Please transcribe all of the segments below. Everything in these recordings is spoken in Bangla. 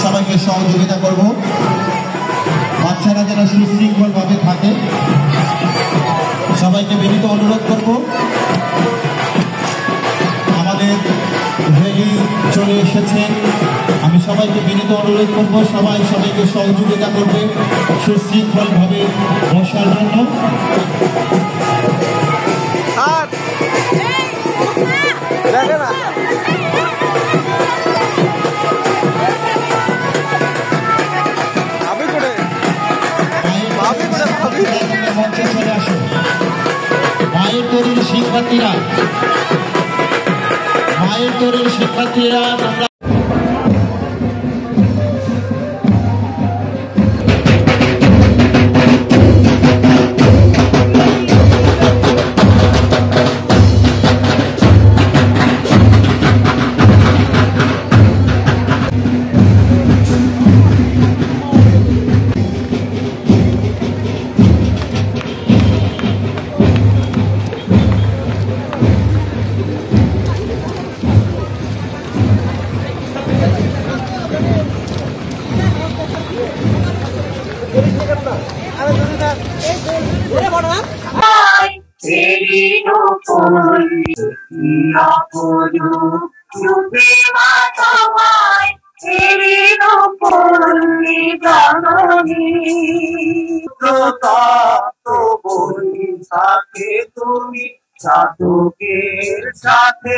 সবাইকে সহযোগিতা করব। বাচ্চারা যেন সুশৃঙ্খলভাবে থাকে, সবাইকে বিনীত অনুরোধ করব। আমাদের র্যালি চলে এসেছে, আমি সবাইকে বিনীত অনুরোধ করব সবাইকে সহযোগিতা করবে সুশৃঙ্খলভাবে বসার জন্য। মঞ্চে চলে আসো মায়ের তরুণ শিক্ষার্থীরা তোমরা তুমি সাধকের সাথে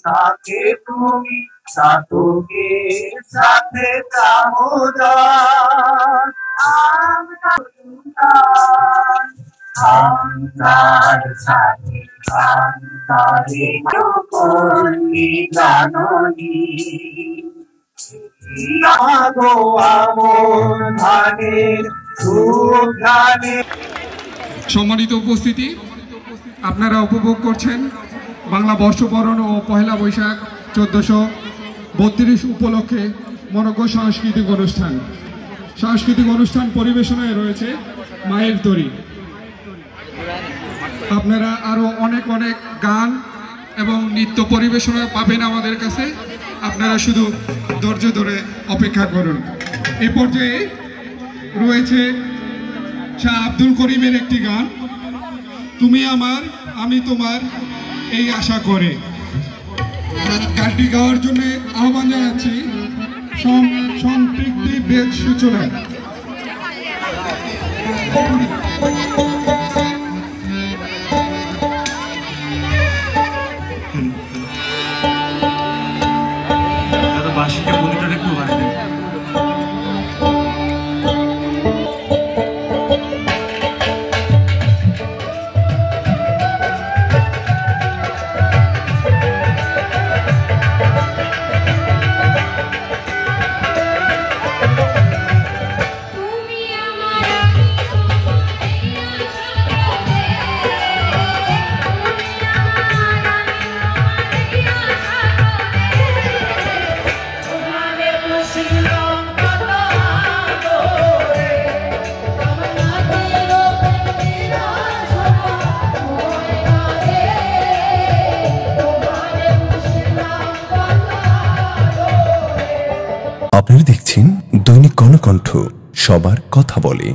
সাথে তুমি সাধকের সাথে আন্তার সাথে আন্তারে করলি জাননি আগো আমর ধানের সুঘ্রাণে। সম্মানিত উপস্থিতি, আপনারা উপভোগ করছেন বাংলা বর্ষবরণ ও পহেলা বৈশাখ 1432 উপলক্ষে মনোজ্ঞ সাংস্কৃতিক অনুষ্ঠান পরিবেশনায় রয়েছে মায়ের তরী। আপনারা আরো অনেক গান এবং নৃত্য পরিবেশনা পাবেন আমাদের কাছে, আপনারা শুধু ধৈর্য ধরে অপেক্ষা করুন। এ পর্যায়ে রয়েছে শাহ আব্দুল করিমের একটি গান, তুমি আমার আমি তোমার এই আশা করে। গানটি গাওয়ার জন্য আহ্বান জানাচ্ছি সম্পৃক্তি বেদ সূচনায়। আপনারা দেখছেন দৈনিক গণকণ্ঠ, সবার কথা বলে।